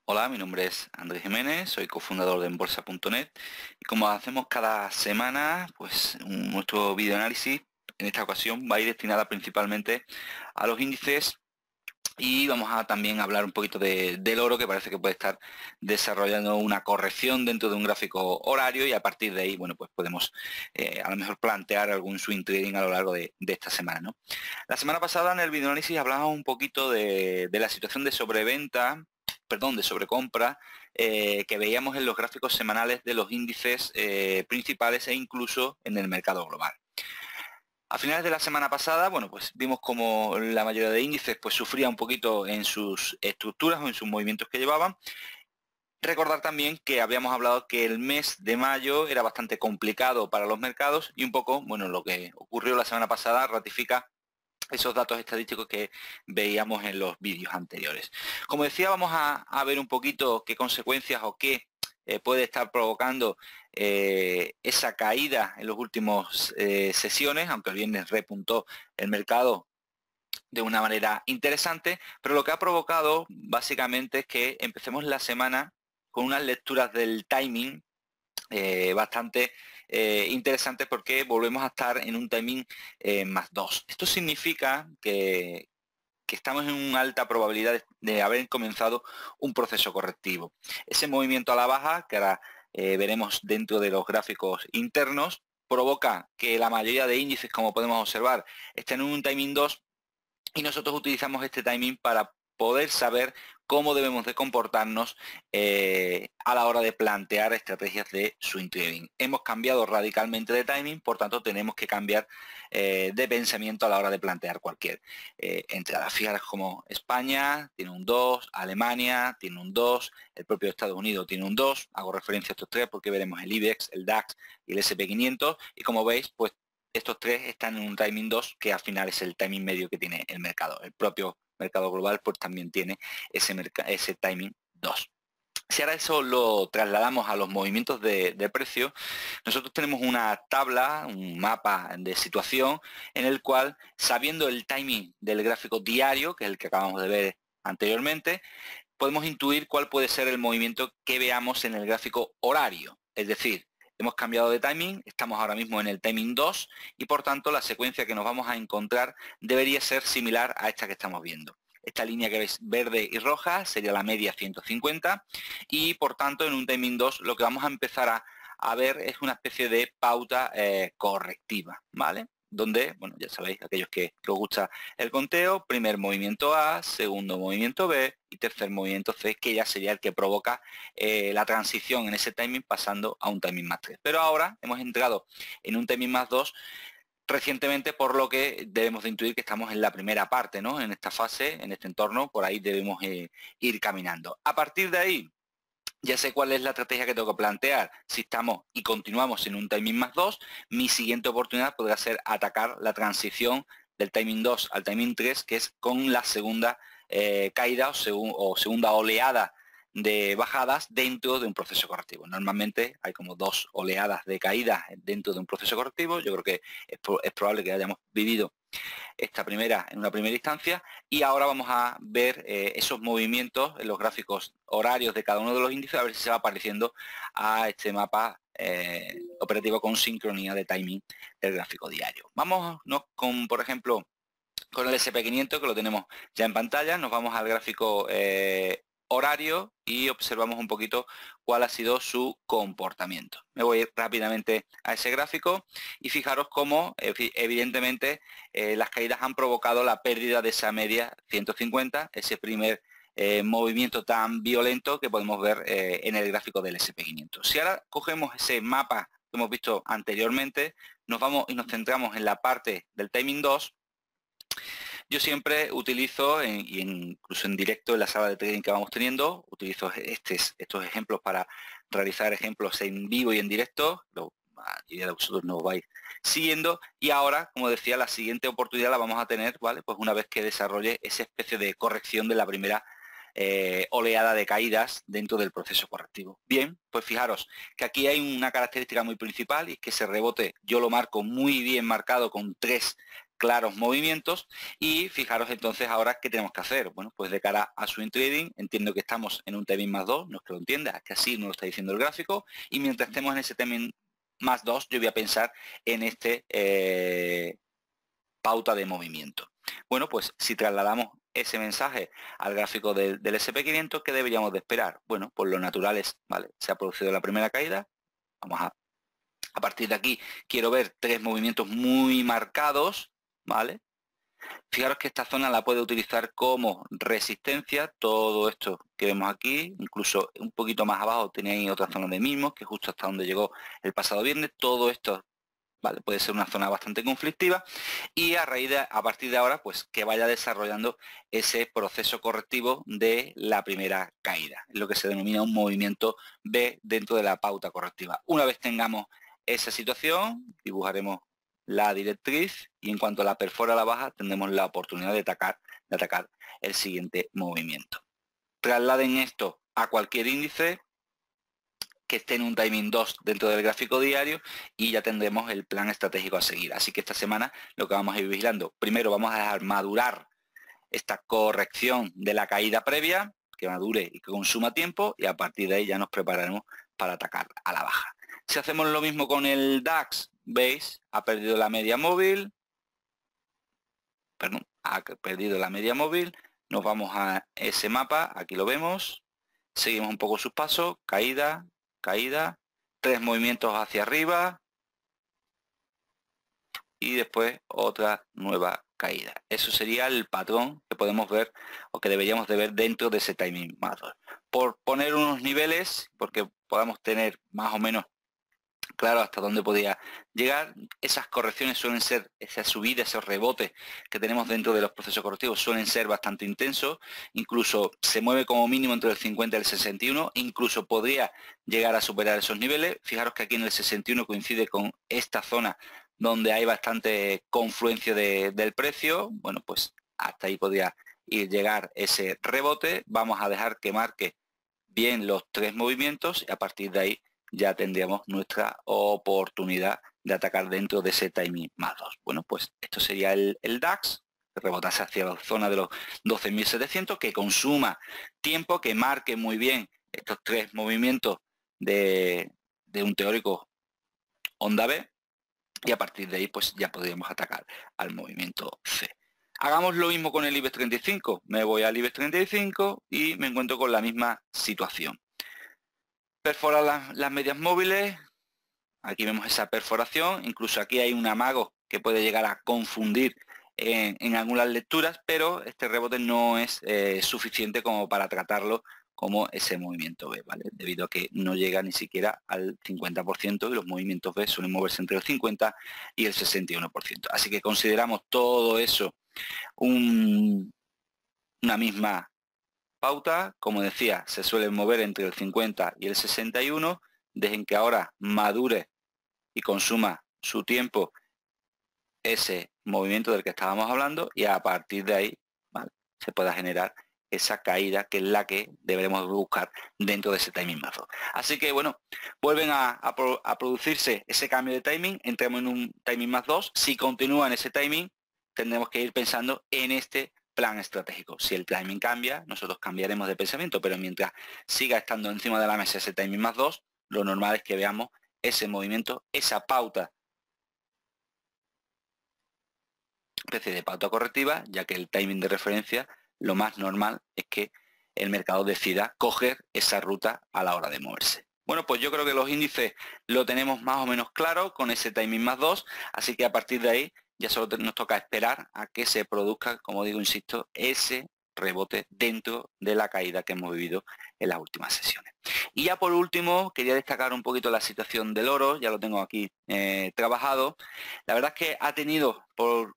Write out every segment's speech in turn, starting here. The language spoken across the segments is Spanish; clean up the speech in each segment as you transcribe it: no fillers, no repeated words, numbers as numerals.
Hola, mi nombre es Andrés Jiménez, soy cofundador de Enbolsa.net y como hacemos cada semana, pues nuestro videoanálisis en esta ocasión va a ir destinada principalmente a los índices y vamos a también hablar un poquito del oro, que parece que puede estar desarrollando una corrección dentro de un gráfico horario y a partir de ahí, bueno, pues podemos a lo mejor plantear algún swing trading a lo largo de esta semana, ¿no? La semana pasada en el videoanálisis hablábamos un poquito de la situación de sobreventa, perdón, de sobrecompra que veíamos en los gráficos semanales de los índices principales e incluso en el mercado global. A finales de la semana pasada, bueno, pues vimos como la mayoría de índices pues sufría un poquito en sus estructuras o en sus movimientos que llevaban. Recordar también que habíamos hablado que el mes de mayo era bastante complicado para los mercados y un poco, bueno, lo que ocurrió la semana pasada ratifica esos datos estadísticos que veíamos en los vídeos anteriores. Como decía, vamos a ver un poquito qué consecuencias o qué puede estar provocando esa caída en los últimos sesiones, aunque el viernes repuntó el mercado de una manera interesante, pero lo que ha provocado básicamente es que empecemos la semana con unas lecturas del timing bastante interesante porque volvemos a estar en un timing más 2. Esto significa que estamos en una alta probabilidad de haber comenzado un proceso correctivo. Ese movimiento a la baja, que ahora veremos dentro de los gráficos internos, provoca que la mayoría de índices, como podemos observar, estén en un timing 2 y nosotros utilizamos este timing para poder saber cómo debemos de comportarnos a la hora de plantear estrategias de swing trading. Hemos cambiado radicalmente de timing, por tanto tenemos que cambiar de pensamiento a la hora de plantear cualquier entrada. Fijaros como España tiene un 2, Alemania tiene un 2, el propio Estados Unidos tiene un 2, hago referencia a estos tres porque veremos el IBEX, el DAX y el SP500 y como veis, pues estos tres están en un timing 2 que al final es el timing medio que tiene el mercado. El propio mercado global pues también tiene ese timing 2. Si ahora eso lo trasladamos a los movimientos de precio, nosotros tenemos una tabla, un mapa de situación en el cual, sabiendo el timing del gráfico diario, que es el que acabamos de ver anteriormente, podemos intuir cuál puede ser el movimiento que veamos en el gráfico horario. Es decir, hemos cambiado de timing, estamos ahora mismo en el timing 2 y por tanto la secuencia que nos vamos a encontrar debería ser similar a esta que estamos viendo. Esta línea que veis verde y roja sería la media 150 y por tanto en un timing 2 lo que vamos a empezar a ver es una especie de pauta correctiva, ¿vale? Donde, bueno, ya sabéis, aquellos que os gusta el conteo, primer movimiento A, segundo movimiento B y tercer movimiento C, que ya sería el que provoca la transición en ese timing pasando a un timing más 3. Pero ahora hemos entrado en un timing más 2 recientemente, por lo que debemos de intuir que estamos en la primera parte, ¿no? En esta fase, en este entorno, por ahí debemos ir caminando. A partir de ahí, ya sé cuál es la estrategia que tengo que plantear. Si estamos y continuamos en un timing más 2, mi siguiente oportunidad podrá ser atacar la transición del timing 2 al timing 3, que es con la segunda caída o segunda oleada de bajadas dentro de un proceso correctivo. Normalmente hay como dos oleadas de caídas dentro de un proceso correctivo. Yo creo que es probable que hayamos vivido esta primera en una primera instancia y ahora vamos a ver esos movimientos en los gráficos horarios de cada uno de los índices a ver si se va apareciendo a este mapa operativo con sincronía de timing del gráfico diario. Vámonos con, por ejemplo, con el SP500 que lo tenemos ya en pantalla, nos vamos al gráfico horario y observamos un poquito cuál ha sido su comportamiento. Me voy rápidamente a ese gráfico y fijaros cómo evidentemente las caídas han provocado la pérdida de esa media 150, ese primer movimiento tan violento que podemos ver en el gráfico del SP500. Si ahora cogemos ese mapa que hemos visto anteriormente, nos vamos y nos centramos en la parte del timing 2, yo siempre utilizo, y incluso en directo en la sala de trading que vamos teniendo, utilizo estos ejemplos para realizar ejemplos en vivo y en directo. La mayoría de vosotros nos vais siguiendo. Y ahora, como decía, la siguiente oportunidad la vamos a tener, ¿vale? Pues una vez que desarrolle esa especie de corrección de la primera oleada de caídas dentro del proceso correctivo. Bien, pues fijaros que aquí hay una característica muy principal y es que ese rebote yo lo marco muy bien marcado con tres claros movimientos. Y fijaros entonces ahora qué tenemos que hacer. Bueno, pues de cara a swing trading, entiendo que estamos en un timing más 2, no es que lo entienda, que así nos lo está diciendo el gráfico, y mientras estemos en ese timing más 2, yo voy a pensar en este pauta de movimiento. Bueno, pues si trasladamos ese mensaje al gráfico del SP500, ¿qué deberíamos de esperar? Bueno, pues lo natural es, ¿vale? Se ha producido la primera caída, vamos a partir de aquí quiero ver 3 movimientos muy marcados, ¿vale? Fijaros que esta zona la puede utilizar como resistencia, todo esto que vemos aquí, incluso un poquito más abajo tenéis otra zona de mismos, que justo hasta donde llegó el pasado viernes, todo esto, ¿vale? Puede ser una zona bastante conflictiva y a partir de ahora, pues que vaya desarrollando ese proceso correctivo de la primera caída, es lo que se denomina un movimiento B dentro de la pauta correctiva. Una vez tengamos esa situación, dibujaremos la directriz y en cuanto la perfora a la baja tendremos la oportunidad de atacar el siguiente movimiento. Trasladen esto a cualquier índice que esté en un timing 2 dentro del gráfico diario y ya tendremos el plan estratégico a seguir. Así que esta semana lo que vamos a ir vigilando, primero vamos a dejar madurar esta corrección de la caída previa, que madure y que consuma tiempo, y a partir de ahí ya nos prepararemos para atacar a la baja. Si hacemos lo mismo con el DAX, veis, ha perdido la media móvil, nos vamos a ese mapa, aquí lo vemos, seguimos un poco sus pasos, caída, caída, 3 movimientos hacia arriba y después otra nueva caída. Eso sería el patrón que podemos ver o que deberíamos de ver dentro de ese timing method. Por poner unos niveles, porque podamos tener más o menos claro hasta dónde podía llegar, esas correcciones suelen ser, esa subida, esos rebotes que tenemos dentro de los procesos correctivos suelen ser bastante intensos, incluso se mueve como mínimo entre el 50 y el 61, incluso podría llegar a superar esos niveles. Fijaros que aquí en el 61 coincide con esta zona donde hay bastante confluencia del precio, bueno, pues hasta ahí podría llegar ese rebote. Vamos a dejar que marque bien los 3 movimientos y a partir de ahí ya tendríamos nuestra oportunidad de atacar dentro de ese timing más 2. Bueno, pues esto sería el DAX, que rebotase hacia la zona de los 12.700, que consuma tiempo, que marque muy bien estos 3 movimientos de un teórico onda B, y a partir de ahí pues ya podríamos atacar al movimiento C. Hagamos lo mismo con el IBEX 35. Me voy al IBEX 35 y me encuentro con la misma situación. Perforar las medias móviles, aquí vemos esa perforación, incluso aquí hay un amago que puede llegar a confundir en algunas lecturas, pero este rebote no es suficiente como para tratarlo como ese movimiento B, ¿vale? Debido a que no llega ni siquiera al 50% y los movimientos B suelen moverse entre el 50 y el 61%. Así que consideramos todo eso una misma pauta, como decía, se suelen mover entre el 50 y el 61, dejen que ahora madure y consuma su tiempo ese movimiento del que estábamos hablando y a partir de ahí, ¿vale?, se pueda generar esa caída que es la que deberemos buscar dentro de ese timing method. Así que bueno, vuelven a producirse ese cambio de timing, entramos en un timing más 2, si continúa en ese timing tendremos que ir pensando en este plan estratégico. Si el timing cambia, nosotros cambiaremos de pensamiento, pero mientras siga estando encima de la mesa ese timing más 2, lo normal es que veamos ese movimiento, esa pauta, especie de pauta correctiva, ya que el timing de referencia, lo más normal es que el mercado decida coger esa ruta a la hora de moverse. Bueno, pues yo creo que los índices lo tenemos más o menos claro con ese timing más 2, así que a partir de ahí ya solo nos toca esperar a que se produzca, como digo, insisto, ese rebote dentro de la caída que hemos vivido en las últimas sesiones. Y ya por último, quería destacar un poquito la situación del oro, ya lo tengo aquí trabajado. La verdad es que ha tenido por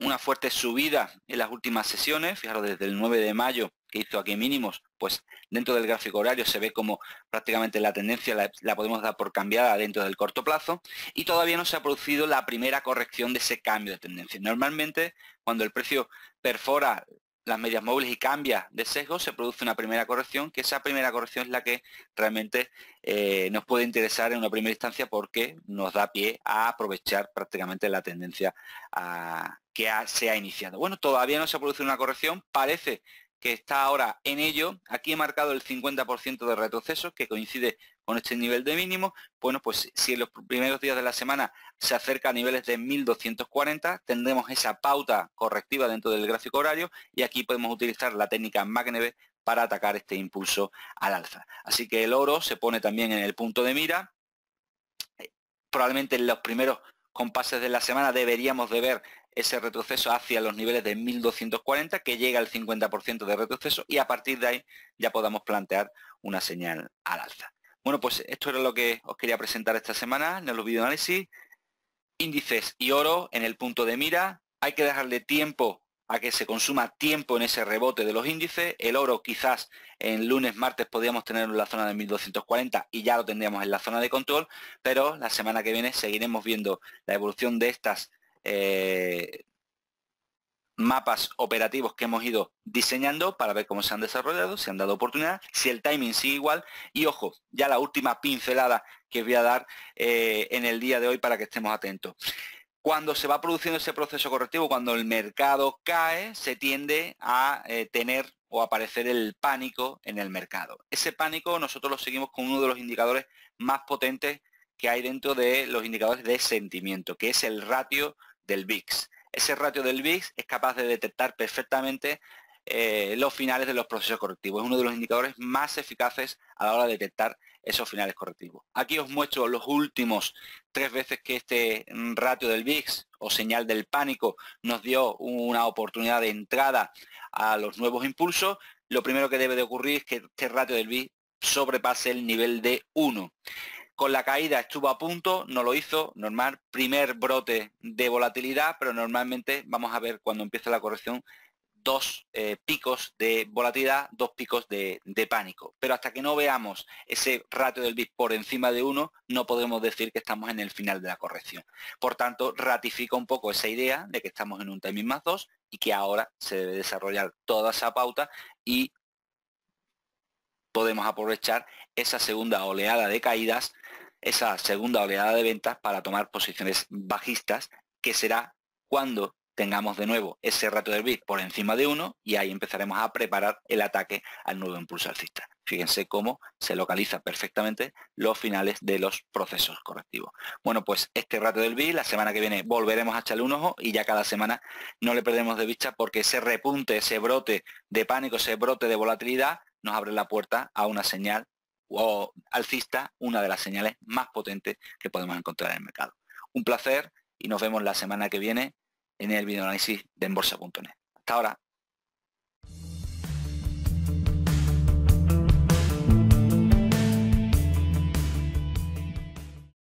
una fuerte subida en las últimas sesiones, fijaros, desde el 9 de mayo que hizo aquí mínimos, pues dentro del gráfico horario se ve como prácticamente la tendencia la podemos dar por cambiada dentro del corto plazo y todavía no se ha producido la primera corrección de ese cambio de tendencia. Normalmente cuando el precio perfora las medias móviles y cambia de sesgo, se produce una primera corrección, que esa primera corrección es la que realmente nos puede interesar en una primera instancia porque nos da pie a aprovechar prácticamente la tendencia se ha iniciado. Bueno, todavía no se ha producido una corrección, parece que está ahora en ello. Aquí he marcado el 50% de retroceso, que coincide con este nivel de mínimo. Bueno, pues si en los primeros días de la semana se acerca a niveles de 1240, tendremos esa pauta correctiva dentro del gráfico horario y aquí podemos utilizar la técnica MACD para atacar este impulso al alza. Así que el oro se pone también en el punto de mira. Probablemente en los primeros compases de la semana deberíamos de ver ese retroceso hacia los niveles de 1240, que llega al 50% de retroceso, y a partir de ahí ya podamos plantear una señal al alza. Bueno, pues esto era lo que os quería presentar esta semana en los videoanálisis. Índices y oro en el punto de mira. Hay que dejarle tiempo a que se consuma tiempo en ese rebote de los índices. El oro quizás en lunes, martes podríamos tenerlo en la zona de 1240 y ya lo tendríamos en la zona de control, pero la semana que viene seguiremos viendo la evolución de estas mapas operativos que hemos ido diseñando para ver cómo se han desarrollado, si han dado oportunidad, si el timing sigue igual. Y ojo, ya la última pincelada que os voy a dar en el día de hoy para que estemos atentos. Cuando se va produciendo ese proceso correctivo, cuando el mercado cae, se tiende a tener o aparecer el pánico en el mercado. Ese pánico nosotros lo seguimos con uno de los indicadores más potentes que hay dentro de los indicadores de sentimiento, que es el ratio del VIX. Ese ratio del VIX es capaz de detectar perfectamente los finales de los procesos correctivos. Es uno de los indicadores más eficaces a la hora de detectar esos finales correctivos. Aquí os muestro los últimos 3 veces que este ratio del VIX o señal del pánico nos dio una oportunidad de entrada a los nuevos impulsos. Lo primero que debe de ocurrir es que este ratio del VIX sobrepase el nivel de 1. Con la caída estuvo a punto, no lo hizo, normal, primer brote de volatilidad, pero normalmente vamos a ver cuando empieza la corrección 2 picos de volatilidad, 2 picos de pánico. Pero hasta que no veamos ese ratio del VIX por encima de 1, no podemos decir que estamos en el final de la corrección. Por tanto, ratifica un poco esa idea de que estamos en un timing más 2 y que ahora se debe desarrollar toda esa pauta y podemos aprovechar esa segunda oleada de caídas, esa segunda oleada de ventas para tomar posiciones bajistas, que será cuando tengamos de nuevo ese ratio del VIX por encima de 1 y ahí empezaremos a preparar el ataque al nuevo impulso alcista. Fíjense cómo se localizan perfectamente los finales de los procesos correctivos. Bueno, pues este ratio del VIX, la semana que viene volveremos a echarle un ojo y ya cada semana no le perdemos de vista porque ese repunte, ese brote de pánico, ese brote de volatilidad nos abre la puerta a una señal o alcista, una de las señales más potentes que podemos encontrar en el mercado. Un placer y nos vemos la semana que viene en el videoanálisis de enbolsa.net. Hasta ahora.